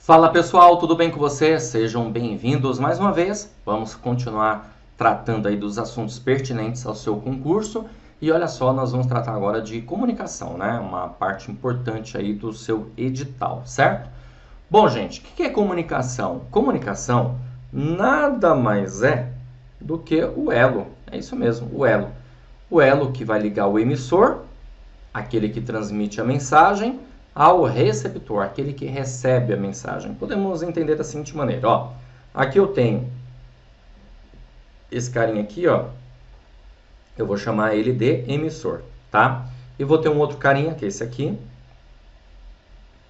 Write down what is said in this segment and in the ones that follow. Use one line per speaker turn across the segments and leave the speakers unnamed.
Fala pessoal, tudo bem com vocês? Sejam bem-vindos mais uma vez. Vamos continuar tratando aí dos assuntos pertinentes ao seu concurso. E olha só, nós vamos tratar agora de comunicação, né? Uma parte importante aí do seu edital, certo? Bom, gente, o que é comunicação? Comunicação nada mais é do que o elo. É isso mesmo, o elo. O elo que vai ligar o emissor, aquele que transmite a mensagem, ao receptor, aquele que recebe a mensagem. Podemos entender da seguinte maneira, ó. Aqui eu tenho esse carinha aqui, ó. Eu vou chamar ele de emissor, tá? E vou ter um outro carinha, que é esse aqui.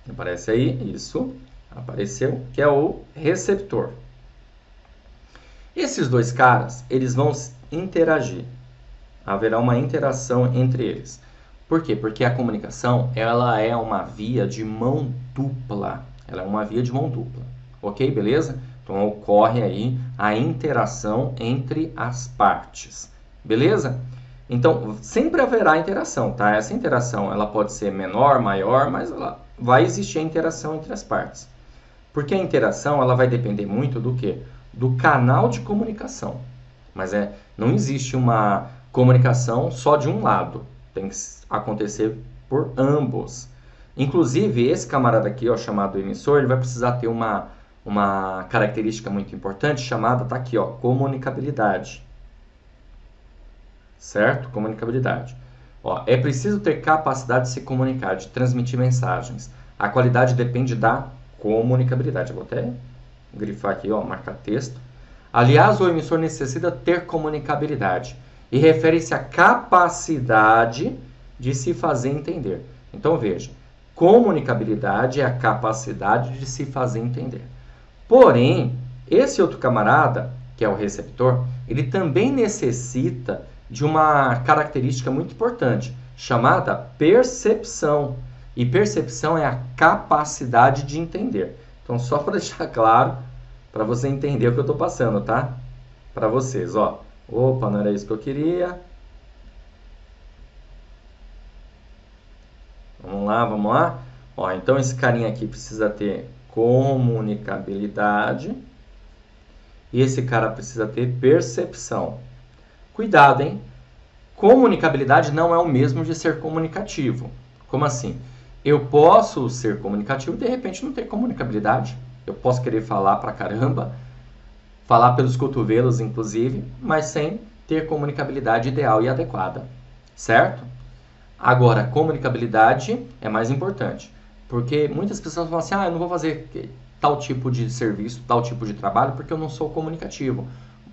Aparece aí, isso. Apareceu, que é o receptor. Esses dois caras, eles vão interagir. Haverá uma interação entre eles. Por quê? Porque a comunicação, ela é uma via de mão dupla. Ela é uma via de mão dupla. Ok? Beleza? Então, ocorre aí a interação entre as partes. Beleza? Então, sempre haverá interação, tá? Essa interação, ela pode ser menor, maior, mas ela vai existir a interação entre as partes. Porque a interação, ela vai depender muito do quê? Do canal de comunicação. Mas não existe uma comunicação só de um lado. Tem que acontecer por ambos. Inclusive, esse camarada aqui, ó, chamado emissor, ele vai precisar ter uma característica muito importante chamada, tá aqui, ó, comunicabilidade. Certo? Comunicabilidade. Ó, é preciso ter capacidade de se comunicar, de transmitir mensagens. A qualidade depende da comunicabilidade. Eu vou até grifar aqui, ó, marcar texto. Aliás, o emissor necessita ter comunicabilidade. E refere-se à capacidade de se fazer entender. Então, veja, comunicabilidade é a capacidade de se fazer entender. Porém, esse outro camarada, que é o receptor, ele também necessita de uma característica muito importante, chamada percepção. E percepção é a capacidade de entender. Então, só para deixar claro, para você entender o que eu estou passando, tá? Para vocês, ó. Opa, não era isso que eu queria. Vamos lá. Ó, então, esse carinha aqui precisa ter comunicabilidade. E esse cara precisa ter percepção. Cuidado, hein? Comunicabilidade não é o mesmo de ser comunicativo. Como assim? Eu posso ser comunicativo e, de repente, não ter comunicabilidade. Eu posso querer falar pra caramba, falar pelos cotovelos, inclusive, mas sem ter comunicabilidade ideal e adequada, certo? Agora, comunicabilidade é mais importante, porque muitas pessoas falam assim, eu não vou fazer tal tipo de serviço, tal tipo de trabalho, porque eu não sou comunicativo.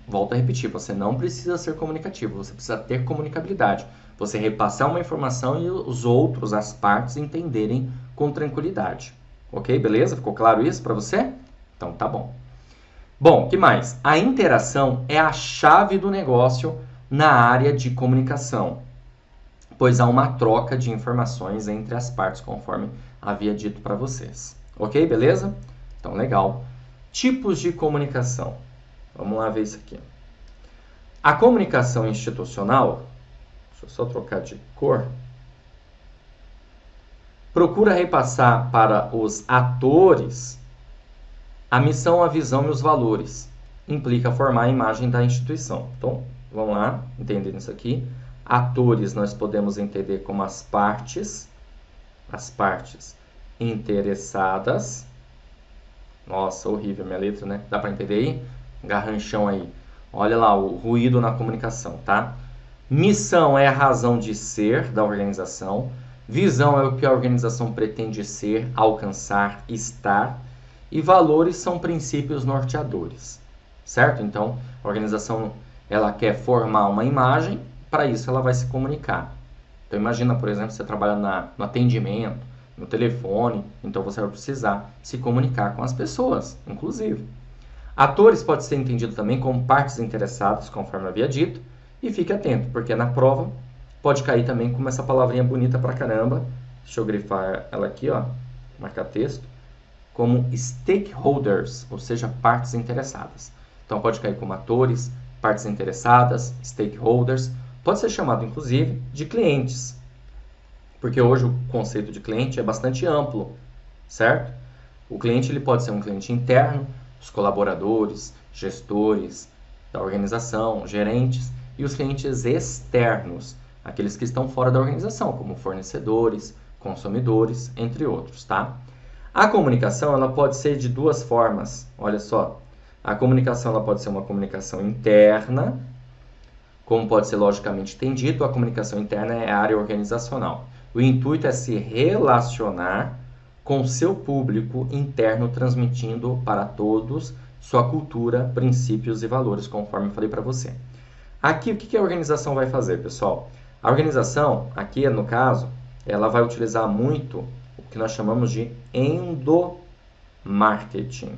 Volto a repetir, você não precisa ser comunicativo, você precisa ter comunicabilidade. Você repassar uma informação e os outros, as partes, entenderem com tranquilidade. Ok? Beleza? Ficou claro isso para você? Então, tá bom. Bom, o que mais? A interação é a chave do negócio na área de comunicação, pois há uma troca de informações entre as partes, conforme havia dito para vocês. Ok, beleza? Então, legal. Tipos de comunicação. Vamos lá ver isso aqui. A comunicação institucional, deixa eu só trocar de cor, procura repassar para os atores a missão, a visão e os valores. Implica formar a imagem da instituição. Então, vamos lá, entendendo isso aqui. Atores nós podemos entender como as partes interessadas. Nossa, horrível minha letra, né? Dá para entender aí? Garranchão aí. Olha lá, o ruído na comunicação, tá? Missão é a razão de ser da organização. Visão é o que a organização pretende ser, alcançar, estar. E valores são princípios norteadores, certo? Então, a organização ela quer formar uma imagem, para isso ela vai se comunicar. Então, imagina, por exemplo, você trabalha no atendimento, no telefone, então você vai precisar se comunicar com as pessoas, inclusive. Atores pode ser entendido também como partes interessadas, conforme havia dito, e fique atento, porque na prova pode cair também como essa palavrinha bonita pra caramba. Deixa eu grifar ela aqui, ó, marcar texto. Como stakeholders, ou seja, partes interessadas. Então, pode cair como atores, partes interessadas, stakeholders. Pode ser chamado, inclusive, de clientes, porque hoje o conceito de cliente é bastante amplo, certo? O cliente ele pode ser um cliente interno, os colaboradores, gestores da organização, gerentes, e os clientes externos, aqueles que estão fora da organização, como fornecedores, consumidores, entre outros, tá? A comunicação ela pode ser de duas formas, olha só. A comunicação ela pode ser uma comunicação interna, como pode ser logicamente entendido, a comunicação interna é a área organizacional. O intuito é se relacionar com seu público interno, transmitindo para todos sua cultura, princípios e valores, conforme eu falei para você. Aqui, o que a organização vai fazer, pessoal? A organização, aqui no caso, ela vai utilizar muito o que nós chamamos de endomarketing.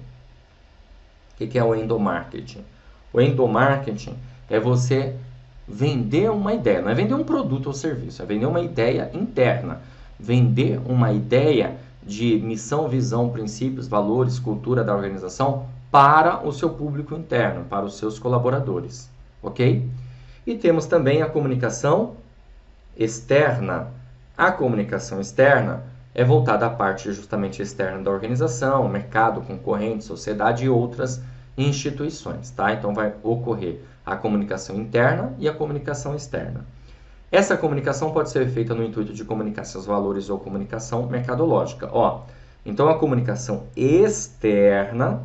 O que é o endomarketing? O endomarketing é você vender uma ideia, não é vender um produto ou serviço, é vender uma ideia interna. Vender uma ideia de missão, visão, princípios, valores, cultura da organização para o seu público interno, para os seus colaboradores, ok? E temos também a comunicação externa. A comunicação externa é voltada à parte justamente externa da organização, mercado, concorrente, sociedade e outras instituições, tá? Então vai ocorrer a comunicação interna e a comunicação externa. Essa comunicação pode ser feita no intuito de comunicar seus valores ou comunicação mercadológica. Ó, então a comunicação externa,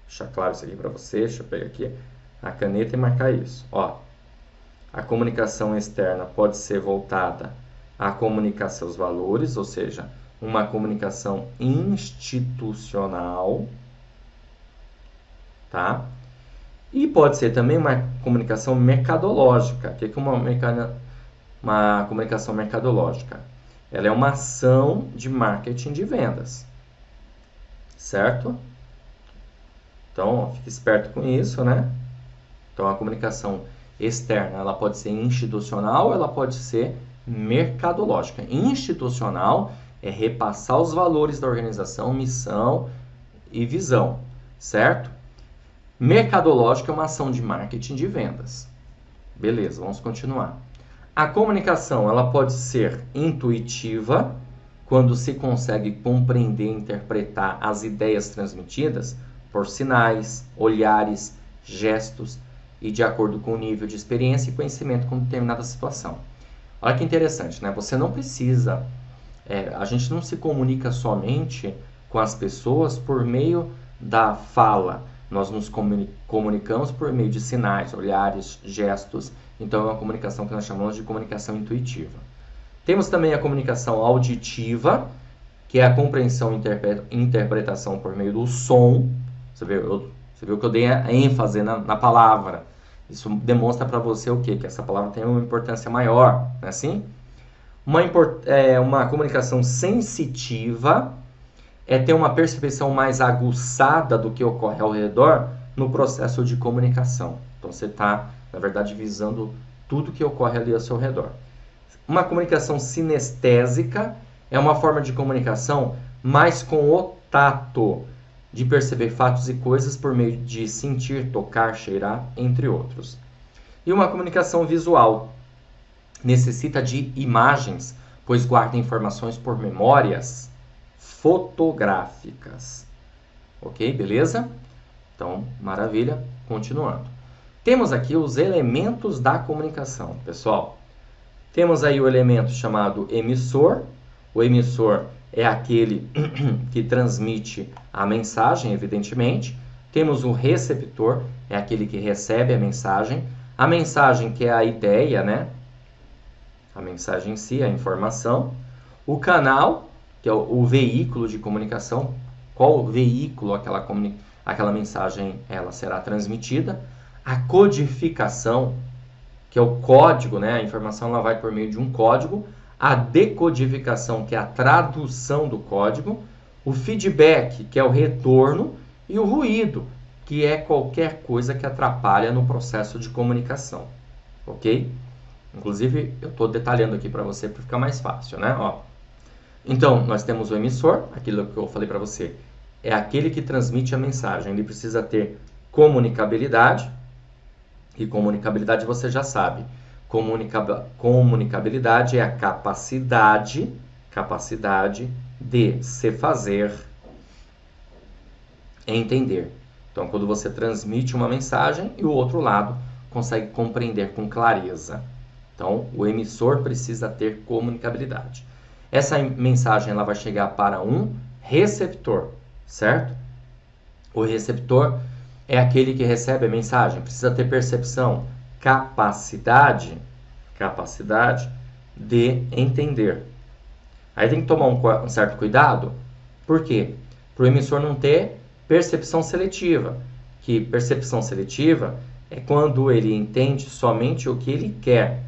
deixa claro isso aqui para você, deixa eu pegar aqui a caneta e marcar isso. Ó, a comunicação externa pode ser voltada a comunicar seus valores, ou seja, uma comunicação institucional, tá? E pode ser também uma comunicação mercadológica. O que é uma comunicação mercadológica? Ela é uma ação de marketing de vendas, certo? Então, ó, fique esperto com isso, né? Então, a comunicação externa, ela pode ser institucional, ela pode ser mercadológica. Institucional é repassar os valores da organização, missão e visão, certo? Mercadológica é uma ação de marketing de vendas. Beleza, vamos continuar. A comunicação ela pode ser intuitiva, quando se consegue compreender e interpretar as ideias transmitidas por sinais, olhares, gestos e de acordo com o nível de experiência e conhecimento com determinada situação. Olha que interessante, né? Você não precisa, a gente não se comunica somente com as pessoas por meio da fala. Nós nos comunicamos por meio de sinais, olhares, gestos. Então, é uma comunicação que nós chamamos de comunicação intuitiva. Temos também a comunicação auditiva, que é a compreensão e interpretação por meio do som. Você viu que eu dei a ênfase na palavra. Isso demonstra para você o quê? Que essa palavra tem uma importância maior, não é assim? Uma comunicação sensitiva é ter uma percepção mais aguçada do que ocorre ao redor no processo de comunicação. Então, você está, na verdade, visando tudo que ocorre ali ao seu redor. Uma comunicação sinestésica é uma forma de comunicação mais com o tato, de perceber fatos e coisas por meio de sentir, tocar, cheirar, entre outros. E uma comunicação visual necessita de imagens, pois guarda informações por memórias fotográficas. Ok, beleza? Então, maravilha. Continuando. Temos aqui os elementos da comunicação, pessoal. Temos aí o elemento chamado emissor. O emissor é aquele que transmite a mensagem, evidentemente. Temos o receptor, é aquele que recebe a mensagem. A mensagem que é a ideia, né? A mensagem em si, a informação. O canal, que é o veículo de comunicação. Qual veículo aquela mensagem ela será transmitida. A codificação, que é o código, né? A informação ela vai por meio de um código. A decodificação, que é a tradução do código. O feedback, que é o retorno. E o ruído, que é qualquer coisa que atrapalha no processo de comunicação. Ok? Inclusive, eu estou detalhando aqui para você para ficar mais fácil, né? Ó. Então, nós temos o emissor, aquilo que eu falei para você. É aquele que transmite a mensagem. Ele precisa ter comunicabilidade. E comunicabilidade você já sabe. Comunicabilidade é a capacidade de se fazer entender. Então, quando você transmite uma mensagem e o outro lado consegue compreender com clareza. Então, o emissor precisa ter comunicabilidade. Essa mensagem ela vai chegar para um receptor, certo? O receptor é aquele que recebe a mensagem, precisa ter percepção, capacidade de entender. Aí tem que tomar um certo cuidado, por quê? Para o emissor não ter percepção seletiva, que percepção seletiva é quando ele entende somente o que ele quer,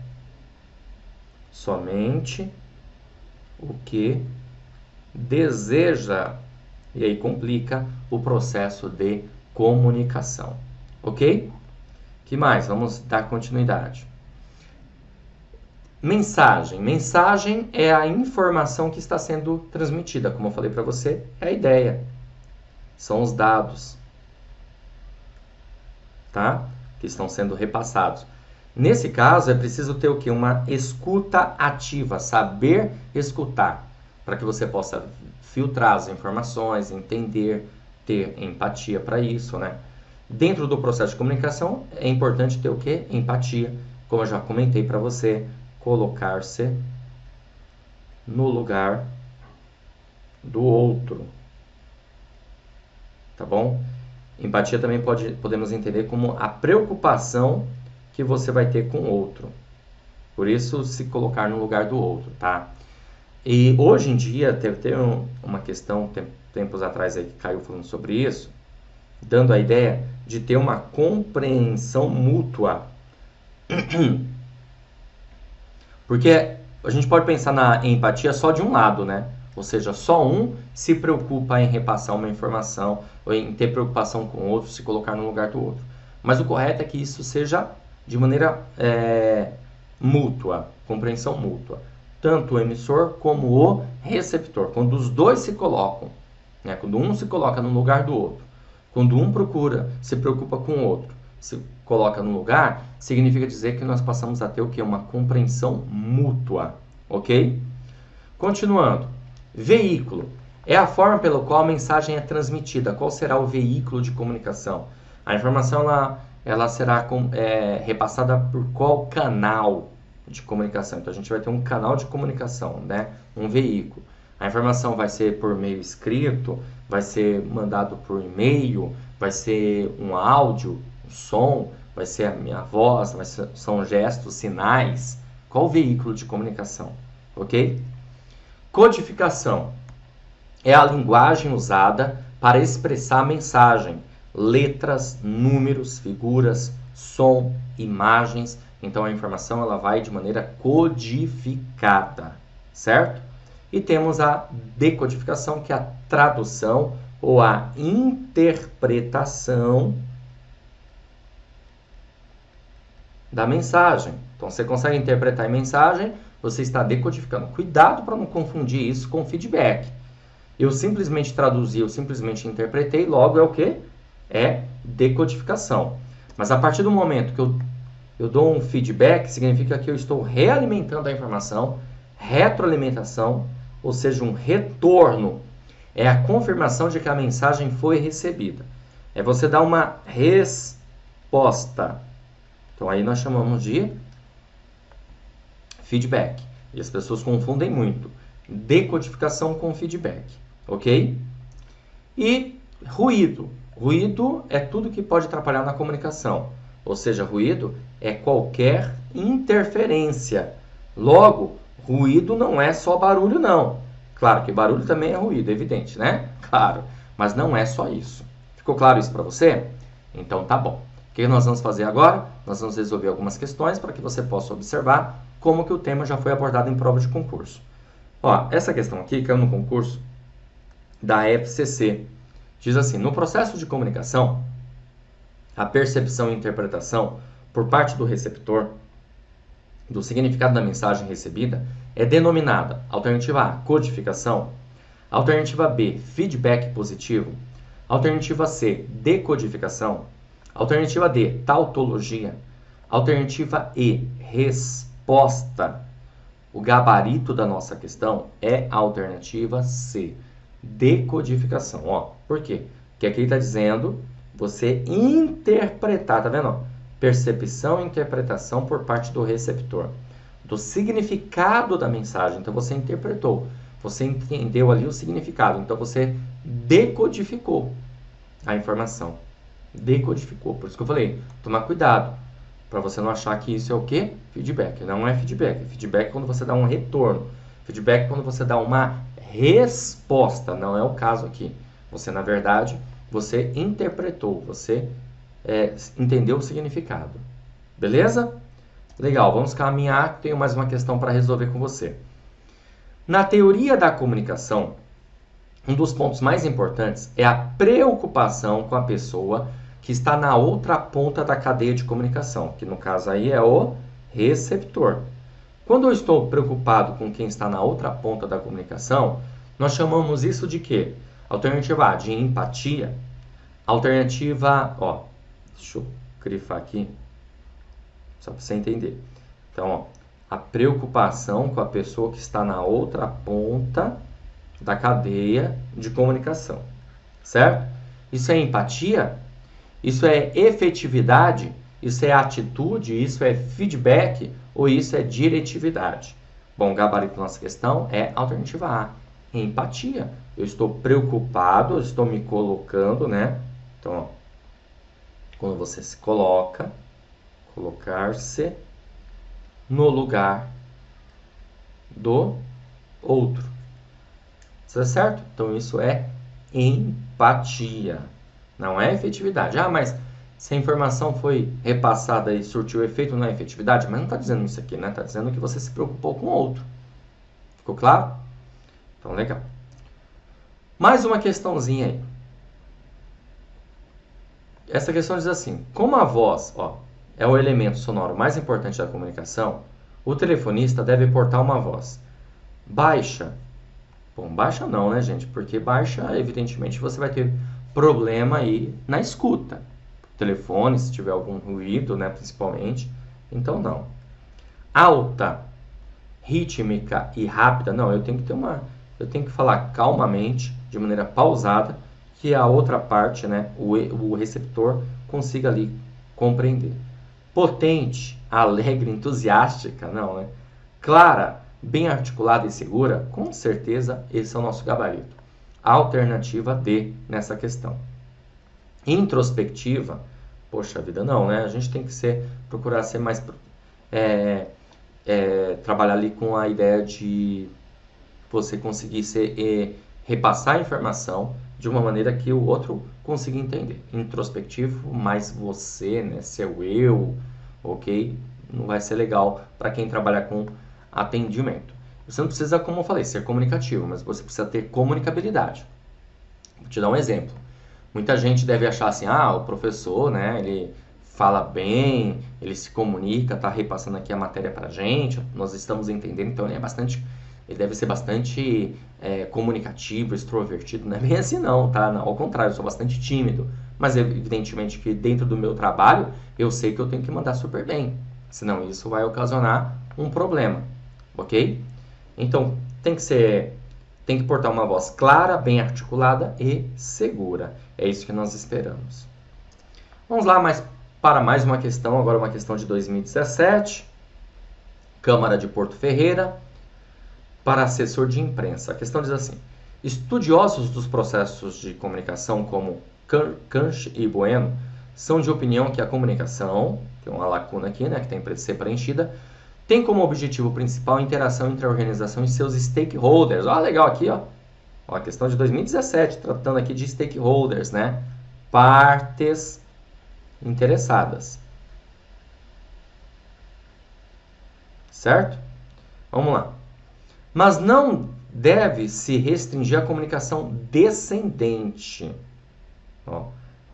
somente o que deseja, e aí complica o processo de comunicação, ok? Que mais? Vamos dar continuidade. Mensagem é a informação que está sendo transmitida, como eu falei para você, é a ideia, são os dados, tá? Que estão sendo repassados. Nesse caso, é preciso ter o quê? Uma escuta ativa, saber escutar, para que você possa filtrar as informações, entender, ter empatia para isso, né? Dentro do processo de comunicação, é importante ter o quê? Empatia, como eu já comentei para você, colocar-se no lugar do outro, tá bom? Empatia também podemos entender como a preocupação que você vai ter com o outro. Por isso, se colocar no lugar do outro, tá? E hoje em dia, teve uma questão, tempos atrás aí que caiu falando sobre isso, dando a ideia de ter uma compreensão mútua. Porque a gente pode pensar na empatia só de um lado, né? Ou seja, só um se preocupa em repassar uma informação, ou em ter preocupação com o outro, se colocar no lugar do outro. Mas o correto é que isso seja de maneira mútua, compreensão mútua. Tanto o emissor como o receptor. Quando os dois se colocam, né? Quando um se coloca no lugar do outro, quando um se preocupa com o outro, se coloca no lugar, significa dizer que nós passamos a ter o quê? Uma compreensão mútua, ok? Continuando. Veículo. É a forma pela qual a mensagem é transmitida. Qual será o veículo de comunicação? A informação ela será repassada por qual canal de comunicação? Então a gente vai ter um canal de comunicação, né? Um veículo. A informação vai ser por meio escrito, vai ser mandado por e-mail, vai ser um áudio, um som, vai ser a minha voz, são gestos, sinais. Qual o veículo de comunicação? Ok? Codificação é a linguagem usada para expressar a mensagem, letras, números, figuras, som, imagens. Então a informação ela vai de maneira codificada, certo? E temos a decodificação, que é a tradução ou a interpretação da mensagem. Então você consegue interpretar a mensagem, você está decodificando. Cuidado para não confundir isso com feedback. Eu simplesmente traduzi, eu simplesmente interpretei, logo é o quê? É decodificação. Mas a partir do momento que eu dou um feedback, significa que eu estou realimentando a informação, retroalimentação, ou seja, um retorno. É a confirmação de que a mensagem foi recebida. É você dar uma resposta. Então aí nós chamamos de feedback. E as pessoas confundem muito decodificação com feedback, ok? E ruído. Ruído é tudo que pode atrapalhar na comunicação. Ou seja, ruído é qualquer interferência. Logo, ruído não é só barulho, não. Claro que barulho também é ruído, é evidente, né? Claro, mas não é só isso. Ficou claro isso para você? Então tá bom. O que nós vamos fazer agora? Nós vamos resolver algumas questões para que você possa observar como que o tema já foi abordado em prova de concurso. Ó, essa questão aqui caiu no concurso da FCC. Diz assim: no processo de comunicação, a percepção e interpretação por parte do receptor do significado da mensagem recebida é denominada alternativa A, codificação, alternativa B, feedback positivo, alternativa C, decodificação, alternativa D, tautologia, alternativa E, resposta. O gabarito da nossa questão é a alternativa C, decodificação. Ó, por quê? Que aqui está dizendo você interpretar, tá vendo? Ó? Percepção e interpretação por parte do receptor. Do significado da mensagem. Então você interpretou. Você entendeu ali o significado. Então você decodificou a informação. Decodificou. Por isso que eu falei, tomar cuidado. Para você não achar que isso é o quê? Feedback. Não é feedback. Feedback é quando você dá um retorno. Feedback é quando você dá uma resposta. Não é o caso aqui. Você, na verdade, você interpretou. Você entendeu o significado. Beleza? Legal. Vamos caminhar. Tenho mais uma questão para resolver com você. Na teoria da comunicação, um dos pontos mais importantes é a preocupação com a pessoa que está na outra ponta da cadeia de comunicação, que no caso aí é o receptor. Quando eu estou preocupado com quem está na outra ponta da comunicação, nós chamamos isso de quê? Alternativa A, de empatia. Alternativa, deixa eu grifar aqui, só para você entender. Então, a preocupação com a pessoa que está na outra ponta da cadeia de comunicação, certo? Isso é empatia? Isso é efetividade? Isso é atitude? Isso é feedback? Ou isso é diretividade? Bom, o gabarito da nossa questão é a alternativa A, empatia. Eu estou preocupado, eu estou me colocando, né? Então, quando você se coloca, colocar-se no lugar do outro. Tá certo? Então, isso é empatia. Não é efetividade. Ah, mas se a informação foi repassada e surtiu efeito, não é efetividade? Mas não está dizendo isso aqui, né? Está dizendo que você se preocupou com o outro. Ficou claro? Então, legal. Mais uma questãozinha aí. Essa questão diz assim: como a voz é o elemento sonoro mais importante da comunicação, o telefonista deve portar uma voz baixa. Bom, baixa não, né, gente? Porque baixa, evidentemente, você vai ter problema aí na escuta. Telefone, se tiver algum ruído, né, principalmente. Então, não. Alta, rítmica e rápida. Não, eu tenho que falar calmamente, de maneira pausada, que a outra parte, né, o receptor, consiga ali compreender. Potente, alegre, entusiástica, não, né? Clara, bem articulada e segura, com certeza esse é o nosso gabarito. Alternativa D nessa questão. Introspectiva, poxa vida, não, né? A gente tem que procurar ser mais trabalhar ali com a ideia de você conseguir repassar a informação de uma maneira que o outro consiga entender. Introspectivo, mais você, né? Seu eu, ok? Não vai ser legal para quem trabalha com atendimento. Você não precisa, como eu falei, ser comunicativo, mas você precisa ter comunicabilidade. Vou te dar um exemplo. Muita gente deve achar assim, o professor, né, ele fala bem, ele se comunica, está repassando aqui a matéria para a gente, nós estamos entendendo, então ele deve ser bastante comunicativo, extrovertido. Não é bem assim não, tá? Não, ao contrário, eu sou bastante tímido, mas evidentemente que dentro do meu trabalho, eu sei que eu tenho que mandar super bem, senão isso vai ocasionar um problema, ok? Então, tem que portar uma voz clara, bem articulada e segura. É isso que nós esperamos. Vamos lá para mais uma questão, agora uma questão de 2017. Câmara de Porto Ferreira, para assessor de imprensa. A questão diz assim: estudiosos dos processos de comunicação como Kanch e Bueno são de opinião que a comunicação, tem uma lacuna aqui, né, que tem que ser preenchida, tem como objetivo principal a interação entre a organização e seus stakeholders. Legal aqui, a questão de 2017, tratando aqui de stakeholders, né? Partes interessadas. Certo? Vamos lá. Mas não deve se restringir à comunicação descendente.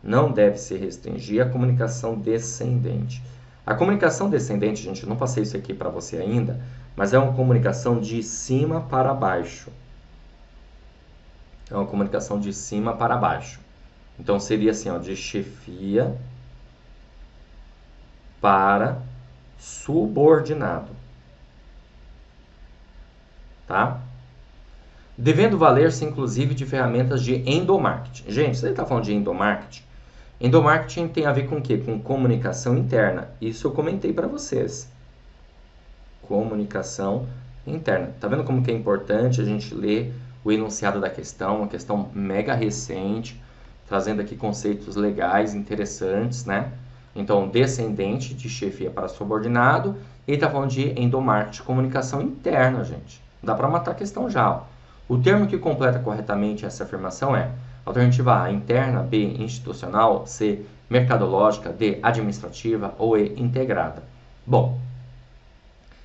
Não deve se restringir à comunicação descendente. A comunicação descendente, gente, eu não passei isso aqui para você ainda, mas é uma comunicação de cima para baixo. É uma comunicação de cima para baixo. Então, seria assim, de chefia para subordinado. Tá? devendo valer-se inclusive de ferramentas de endomarketing. Gente, se ele está falando de endomarketing, endomarketing tem a ver com o quê? Com comunicação interna. Isso eu comentei para vocês. Comunicação interna. Tá vendo como que é importante a gente ler o enunciado da questão, uma questão mega recente, trazendo aqui conceitos legais, interessantes, né? Então, descendente de chefia para subordinado, ele está falando de endomarketing, comunicação interna, gente. Dá para matar a questão já. Ó. O termo que completa corretamente essa afirmação é alternativa A, interna, B, institucional, C, mercadológica, D, administrativa ou E, integrada. Bom,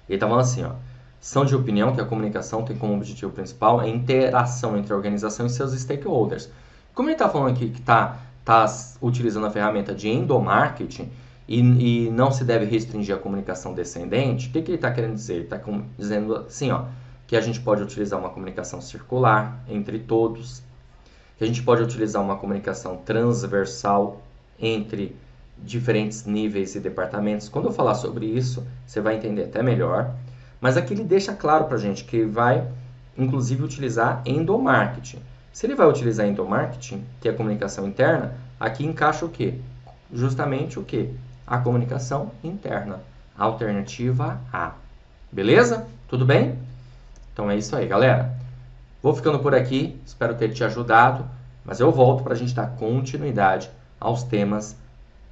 ele está falando assim, ó. São de opinião que a comunicação tem como objetivo principal a interação entre a organização e seus stakeholders. Como ele está falando aqui que está utilizando a ferramenta de endomarketing e não se deve restringir a comunicação descendente, o que ele está querendo dizer? Ele está dizendo assim, ó, que a gente pode utilizar uma comunicação circular entre todos, que a gente pode utilizar uma comunicação transversal entre diferentes níveis e departamentos. Quando eu falar sobre isso, você vai entender até melhor. Mas aqui ele deixa claro para a gente que vai, inclusive, utilizar endomarketing. Se ele vai utilizar endomarketing, que é a comunicação interna, aqui encaixa o quê? Justamente o quê? A comunicação interna. Alternativa A. Beleza? Tudo bem? Então é isso aí, galera. Vou ficando por aqui. Espero ter te ajudado. Mas eu volto para a gente dar continuidade aos temas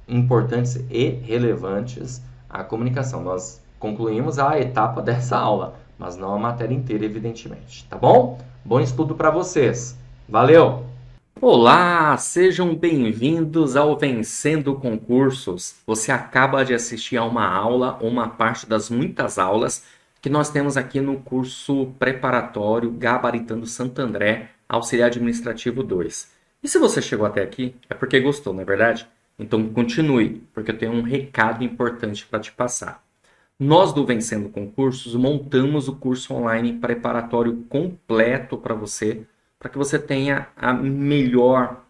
importantes e relevantes à comunicação. Nós concluímos a etapa dessa aula, mas não a matéria inteira, evidentemente. Tá bom? Bom estudo para vocês. Valeu! Olá, sejam bem-vindos ao Vencendo Concursos. Você acaba de assistir a uma aula, uma parte das muitas aulas que nós temos aqui no curso preparatório Gabaritando Santo André, Auxiliar Administrativo 2. E se você chegou até aqui, é porque gostou, não é verdade? Então continue, porque eu tenho um recado importante para te passar. Nós do Vencendo Concursos montamos o curso online preparatório completo para você, para que você tenha a melhor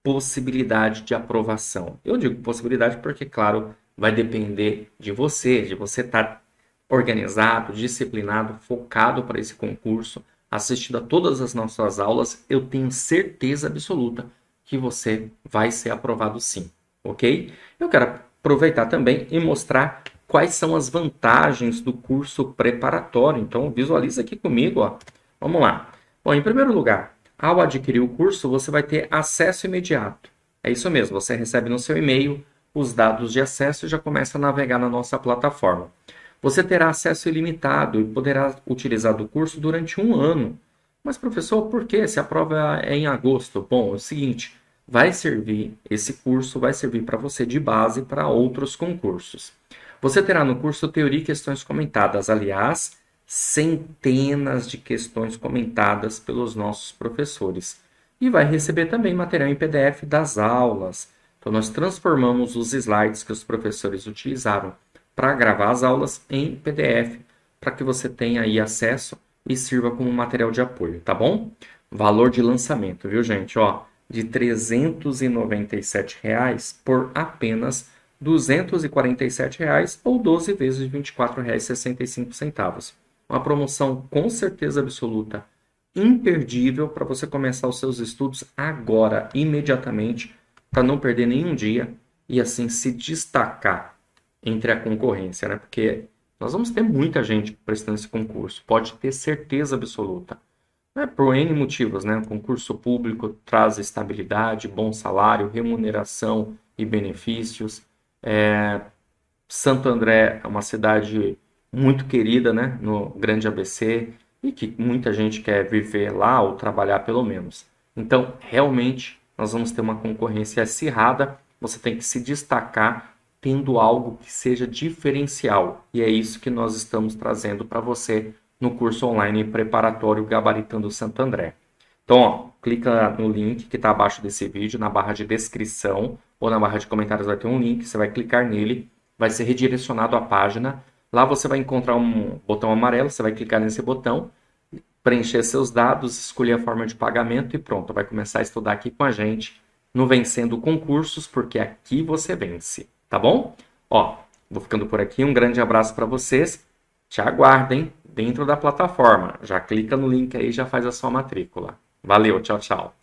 possibilidade de aprovação. Eu digo possibilidade porque, claro, vai depender de você estar organizado, disciplinado, focado para esse concurso, assistindo a todas as nossas aulas. Eu tenho certeza absoluta que você vai ser aprovado sim, ok? Eu quero aproveitar também e mostrar quais são as vantagens do curso preparatório. Então, visualiza aqui comigo, ó. Vamos lá. Bom, em primeiro lugar, ao adquirir o curso, você vai ter acesso imediato. É isso mesmo, você recebe no seu e-mail os dados de acesso e já começa a navegar na nossa plataforma. Você terá acesso ilimitado e poderá utilizar do curso durante 1 ano. Mas, professor, por quê? Se a prova é em agosto? Bom, é o seguinte, esse curso vai servir para você de base para outros concursos. Você terá no curso teoria e questões comentadas, aliás, centenas de questões comentadas pelos nossos professores. E vai receber também material em PDF das aulas. Então, nós transformamos os slides que os professores utilizaram para gravar as aulas em PDF, para que você tenha aí acesso e sirva como material de apoio, tá bom? Valor de lançamento, viu, gente? Ó, de R$ 397 por apenas R$ 247 ou 12 vezes de R$ 24,65. Uma promoção com certeza absoluta, imperdível para você começar os seus estudos agora, imediatamente, para não perder nenhum dia e assim se destacar entre a concorrência, né? Porque nós vamos ter muita gente prestando esse concurso, pode ter certeza absoluta. Por N motivos, né? O concurso público traz estabilidade, bom salário, remuneração e benefícios. Santo André é uma cidade muito querida, né? No Grande ABC, e que muita gente quer viver lá ou trabalhar pelo menos. Então, realmente, nós vamos ter uma concorrência acirrada, você tem que se destacar tendo algo que seja diferencial. E é isso que nós estamos trazendo para você no curso online preparatório Gabaritando Santo André. Então, ó, clica no link que está abaixo desse vídeo, na barra de descrição ou na barra de comentários vai ter um link, você vai clicar nele, vai ser redirecionado à página. Lá você vai encontrar um botão amarelo, você vai clicar nesse botão, preencher seus dados, escolher a forma de pagamento e pronto, vai começar a estudar aqui com a gente no Vencendo Concursos, porque aqui você vence. Tá bom? Ó, vou ficando por aqui. Um grande abraço para vocês. Te aguardem.
dentro da plataforma. Já clica no link aí e já faz a sua matrícula. Valeu, tchau, tchau.